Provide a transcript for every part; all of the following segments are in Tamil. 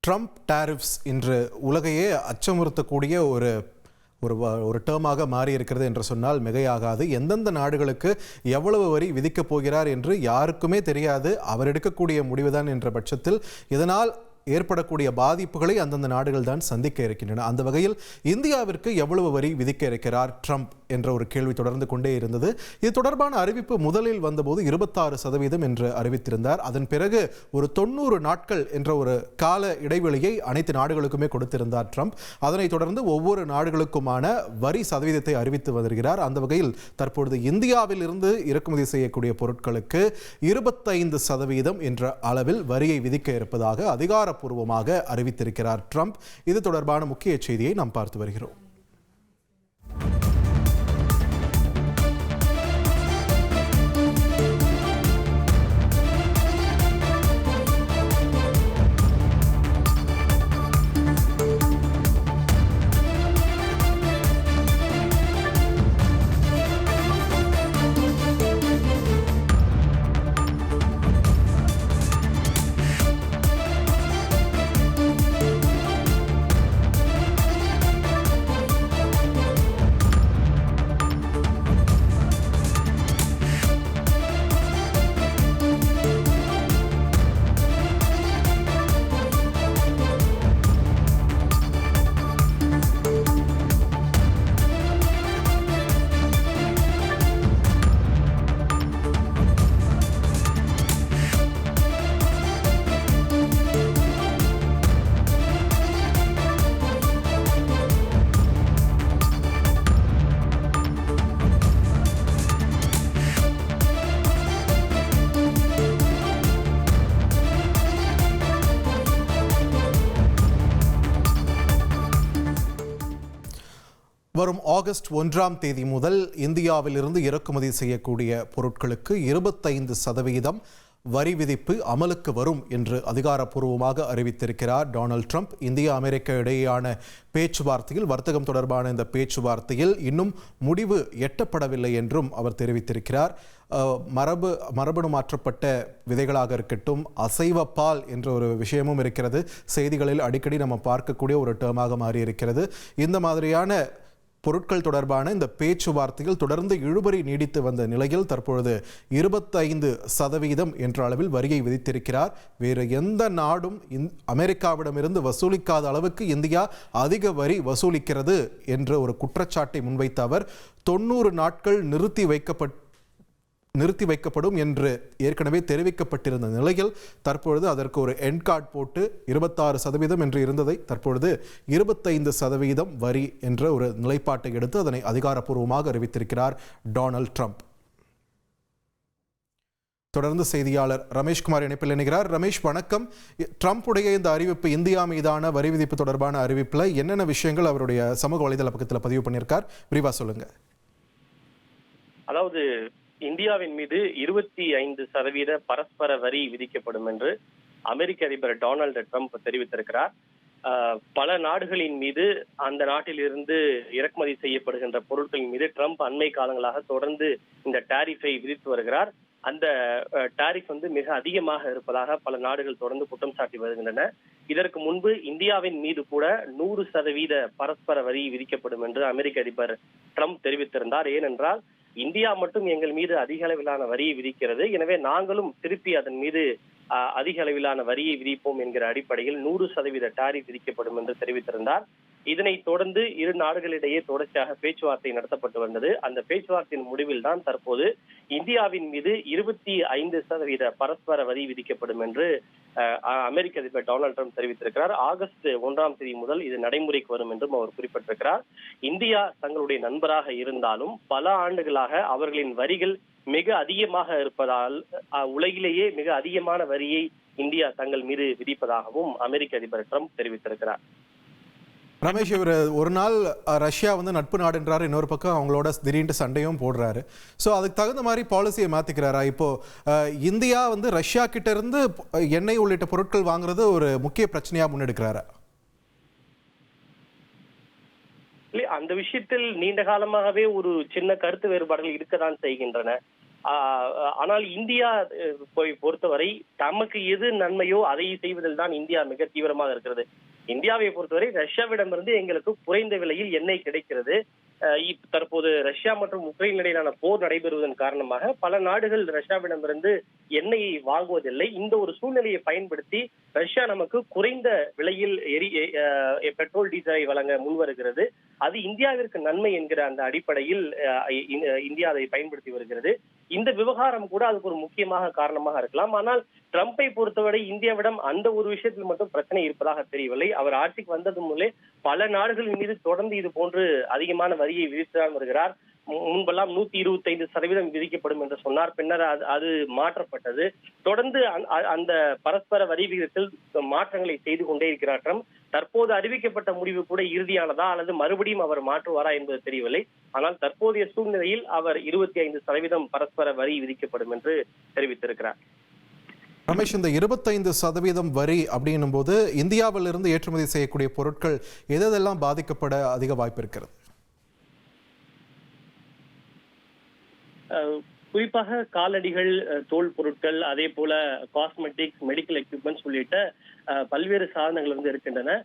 ட்ரம்ப் டாரிஃப்ஸ் இன்று உலகையே அச்சமுறுத்தக்கூடிய ஒரு ஒரு ஒரு டேர்மாக மாறி இருக்கிறது என்று சொன்னால் மிகையாகாது. எந்தெந்த நாடுகளுக்கு எவ்வளவு வரி விதிக்கப் போகிறார் என்று யாருக்குமே தெரியாது. அவர் எடுக்கக்கூடிய முடிவுதான் என்ற பட்சத்தில் இதனால் ஏற்படக்கூடிய பாதிப்புகளை அந்தந்த நாடுகள் தான் சந்திக்க இருக்கின்றன. அந்த வகையில் இந்தியாவிற்கு எவ்வளவு வரி விதிக்க இருக்கிறார் ட்ரம்ப் என்ற ஒரு கேள்வி தொடர்ந்து கொண்டே இருந்தது. இது தொடர்பான அறிவிப்பு முதலில் வந்தபோது 26% என்று அறிவித்திருந்தார். அதன் பிறகு ஒரு 90 நாட்கள் என்ற ஒரு கால இடைவெளியை அனைத்து நாடுகளுக்குமே கொடுத்திருந்தார் ட்ரம்ப். அதனைத் தொடர்ந்து ஒவ்வொரு நாடுகளுக்குமான வரி சதவீதத்தை அறிவித்து வருகிறார். அந்த வகையில் தற்பொழுது இந்தியாவில் இருந்து இறக்குமதி செய்யக்கூடிய பொருட்களுக்கு 25% என்ற அளவில் வரியை விதிக்க இருப்பதாக அதிகாரப்பூர்வமாக அறிவித்திருக்கிறார் ட்ரம்ப். இது தொடர்பான முக்கிய செய்தியை நாம் பார்த்து வருகிறோம். வரும் ஆகஸ்ட் 1 முதல் இந்தியாவிலிருந்து இறக்குமதி செய்யக்கூடிய பொருட்களுக்கு 25% வரி விதிப்பு அமலுக்கு வரும் என்று அதிகாரப்பூர்வமாக அறிவித்திருக்கிறார் டொனால்ட் ட்ரம்ப். இந்தியா அமெரிக்கா இடையேயான பேச்சுவார்த்தையில், வர்த்தகம் தொடர்பான இந்த பேச்சுவார்த்தையில் இன்னும் முடிவு எட்டப்படவில்லை என்றும் அவர் தெரிவித்திருக்கிறார். மரபணு மாற்றப்பட்ட விதைகளாக இருக்கட்டும், அசைவ பால் என்ற ஒரு விஷயமும் இருக்கிறது. செய்திகளில் அடிக்கடி நம்ம பார்க்கக்கூடிய ஒரு டேர்மாக மாறி இருக்கிறது. இந்த மாதிரியான பொருட்கள் தொடர்பான இந்த பேச்சுவார்த்தையில் தொடர்ந்து இழுபறி நீடித்து வந்த நிலையில் தற்பொழுது 25% என்ற அளவில் வரியை விதித்திருக்கிறார். வேறு எந்த நாடும் அமெரிக்காவிடமிருந்து வசூலிக்காத அளவுக்கு இந்தியா அதிக வரி வசூலிக்கிறது என்ற ஒரு குற்றச்சாட்டை முன்வைத்த அவர் 90 நாட்கள் நிறுத்தி வைக்கப்படும் என்று ஏற்கனவே தெரிவிக்கப்பட்டிருந்த நிலையில் தற்பொழுது அதற்கு ஒரு எண்ட் கார்டு போட்டு 26% என்று இருந்ததை தற்பொழுது 25% வரி என்ற ஒரு நிலைப்பாட்டை எடுத்து அதனை அதிகாரப்பூர்வமாக அறிவித்திருக்கிறார் டொனால்ட் ட்ரம்ப். தொடர்ந்து செய்தியாளர் ரமேஷ்குமார் இணைப்பில் இணைகிறார். ரமேஷ், வணக்கம். ட்ரம்ப்புடைய இந்த அறிவிப்பு, இந்தியா மீதான வரி விதிப்பு தொடர்பான அறிவிப்பில் என்னென்ன விஷயங்கள் அவருடைய சமூக வலைதள பக்கத்தில் பதிவு பண்ணியிருக்கார், விரிவா சொல்லுங்க. அதாவது இந்தியாவின் மீது 25% பரஸ்பர வரி விதிக்கப்படும் என்று அமெரிக்க அதிபர் டொனால்டு ட்ரம்ப் தெரிவித்திருக்கிறார். பல நாடுகளின் மீது அந்த நாட்டிலிருந்து இறக்குமதி செய்யப்படுகின்ற பொருட்களின் மீது ட்ரம்ப் அண்மை காலங்களாக தொடர்ந்து இந்த டாரிஃபை விதித்து வருகிறார். அந்த டாரிஃப் மிக அதிகமாக இருப்பதாக பல நாடுகள் தொடர்ந்து குற்றம் சாட்டி வருகின்றன. இதற்கு முன்பு இந்தியாவின் மீது கூட 100% பரஸ்பர வரி விதிக்கப்படும் என்று அமெரிக்க அதிபர் ட்ரம்ப் தெரிவித்திருந்தார். ஏனென்றால் இந்தியா மட்டும் எங்கள் மீது அதிக அளவிலான வரியை விதிக்கிறது, எனவே நாங்களும் திருப்பி அதன் மீது அதிக அளவிலான வரியை விதிப்போம் என்கிற அடிப்படையில் 100% டாரிஃப் விதிக்கப்படும் என்று தெரிவித்திருந்தார். இதனைத் தொடர்ந்து இரு நாடுகளிடையே தொடர்ச்சியாக பேச்சுவார்த்தை நடத்தப்பட்டு வந்தது. அந்த பேச்சுவார்த்தையின் முடிவில் தான் தற்போது இந்தியாவின் மீது 25% பரஸ்பர வரி விதிக்கப்படும் என்று அமெரிக்க அதிபர் டொனால்ட் ட்ரம்ப் தெரிவித்திருக்கிறார். ஆகஸ்ட் 1 முதல் இது நடைமுறைக்கு வரும் என்றும் அவர் குறிப்பிட்டிருக்கிறார். இந்தியா தங்களுடைய நண்பராக இருந்தாலும் பல ஆண்டுகளாக அவர்களின் வரிகள் மிக அதிகமாக இருப்பதால் உலகிலேயே மிக அதிகமான வரியை இந்தியா தங்கள் மீது விதிப்பதாகவும் அமெரிக்க அதிபர் ட்ரம்ப் தெரிவித்திருக்கிறார். ரமேஷ், இவர் ஒரு நாள் ரஷ்யா நட்பு நாடுன்றாரு, இன்னொரு பக்கம் அவங்களோட திடீர்னு சண்டையும் போடுறாரு. ஸோ அதுக்கு தகுந்த மாதிரி பாலிசியை மாற்றிக்கிறாரா? இப்போ இந்தியா ரஷ்யா கிட்ட இருந்து எண்ணெய் உள்ளிட்ட பொருட்கள் வாங்குறது ஒரு முக்கிய பிரச்சனையா முன்னெடுக்கிறாரா? அந்த விஷயத்தில் நீண்ட காலமாகவே ஒரு சின்ன கருத்து வேறுபாடுகள் இருக்கத்தான் செய்கின்றன. ஆனால் இந்தியா பொறுத்தவரை தமக்கு எது நன்மையோ அதை செய்வதில் தான் இந்தியா மிக தீவிரமாக இருக்கிறது. இந்தியாவை பொறுத்தவரை ரஷ்யாவிடமிருந்து எங்களுக்கு குறைந்த விலையில் எண்ணெய் கிடைக்கிறது. தற்போது ரஷ்யா மற்றும் உக்ரைன் இடையிலான போர் நடைபெறுவதன் காரணமாக பல நாடுகள் ரஷ்யாவிடமிருந்து எண்ணெயை வாங்குவதில்லை. இந்த ஒரு சூழ்நிலையை பயன்படுத்தி ரஷ்யா நமக்கு குறைந்த விலையில் பெட்ரோல் டீசலை வழங்க முன்வருகிறது. அது இந்தியாவிற்கு நன்மை என்கிற அந்த அடிப்படையில் இந்தியா அதை பயன்படுத்தி வருகிறது. இந்த விவகாரம் கூட அதுக்கு ஒரு முக்கியமாக காரணமாக இருக்கலாம். ஆனால் ட்ரம்பை பொறுத்தவரை இந்தியாவிடம் அந்த ஒரு விஷயத்தில் மட்டும் பிரச்சனை இருப்பதாக தெரியவில்லை. அவர் ஆட்சிக்கு வந்தது முதலே பல நாடுகளின் மீது தொடர்ந்து இது போன்று அதிகமான வரியை விதித்துதான் வருகிறார். முன்பெல்லாம் 125% விதிக்கப்படும் என்று சொன்னார். பின்னர் அது மாற்றப்பட்டது. தொடர்ந்து அந்த பரஸ்பர வரி விகிதத்தில் மாற்றங்களை செய்து கொண்டே இருக்கிறார் ட்ரம்ப். தற்போது அறிவிக்கப்பட்ட முடிவு கூட இறுதியானதா அல்லது மறுபடியும் அவர் மாற்றுவாரா என்பது தெரியவில்லை. ஆனால் தற்போதைய சூழ்நிலையில் அவர் 25% பரஸ்பர வரி விதிக்கப்படும் என்று தெரிவித்திருக்கிறார். ரமேஷ், இந்த 25% வரி அப்படின்னும் போது இந்தியாவிலிருந்து ஏற்றுமதி செய்யக்கூடிய பொருட்கள் எதெல்லாம் பாதிக்கப்பட அதிக வாய்ப்பு இருக்கிறது? குறிப்பாக காலடிகள், தோல் பொருட்கள், அதே போல காஸ்மெட்டிக்ஸ், மெடிக்கல் எக்யூப்மெண்ட்ஸ் உள்ளிட்ட பல்வேறு சாதனங்கள் இருக்கின்றன.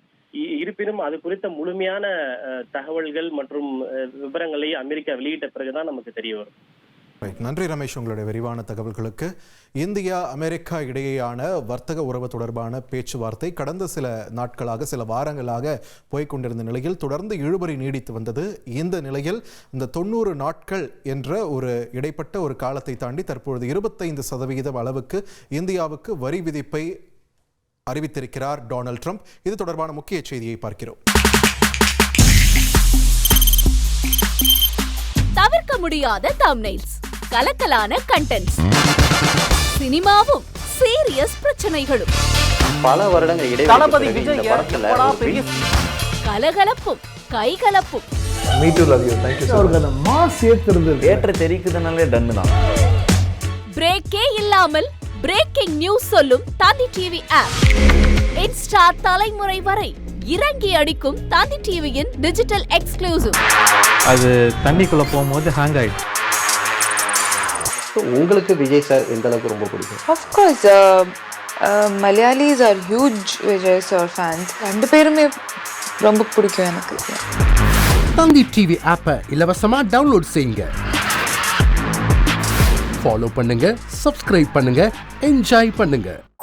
இருப்பினும் அது குறித்த முழுமையான தகவல்கள் மற்றும் விவரங்களை அமெரிக்கா வெளியிட்ட பிறகுதான் நமக்கு தெரிய வரும். நன்றி ரமேஷ், உங்களுடைய விரிவான தகவல்களுக்கு. இந்தியா அமெரிக்கா இடையேயான வர்த்தக உறவு தொடர்பான பேச்சுவார்த்தை கடந்த சில நாட்களாக, சில வாரங்களாக போய்கொண்டிருந்த நிலையில் தொடர்ந்து இழுபறி நீடித்து வந்தது. இந்த நிலையில் இந்த 90 நாட்கள் என்ற ஒரு இடைப்பட்ட ஒரு காலத்தை தாண்டி தற்பொழுது 25% அளவுக்கு இந்தியாவுக்கு வரி விதிப்பை அறிவித்திருக்கிறார் டொனால்ட் ட்ரம்ப். இது தொடர்பான முக்கிய செய்தியை பார்க்கிறோம். தவிர்க்க முடியாத தம்ப்நெயில்ஸ், கலக்கலான கண்டென்ட்ஸ், சினிமாவும் சீரியஸ் பிரச்சனைகளும், பல வருடங்கள் இடைவெளி இந்த படத்துல கலகலப்பும் கைகலப்பும், ஏற்ற தெரிக்குதுனாலே டன்னு தான். பிரேக்கே இல்லாமல் பிரேக்கிங் நியூஸ் சொல்லும் தந்தி டிவி ஆப். இன்ஸ்டா தலைமுறை வரை இறங்கி அடிக்கும் தந்தி டிவியின் டிஜிட்டல் எக்ஸ்க்ளூசிவ். அது தண்ணிக்குள்ள போகும்போது ஹேங் ஆயிடுச்சு. உங்களுக்கு விஜய் சார் எந்த அளவுக்கு ரொம்ப பிடிக்கும்? Of course, Malayalis are huge Vijay sir fans. ரெண்டு பேருமே ரொம்ப பிடிக்கும் எனக்கு. தந்தி டிவி ஆப்பை இலவசமா டவுன்லோட் செய்யுங்க. ஃபாலோ பண்ணுங்க, சப்ஸ்கிரைப் பண்ணுங்க, என்ஜாய் பண்ணுங்க.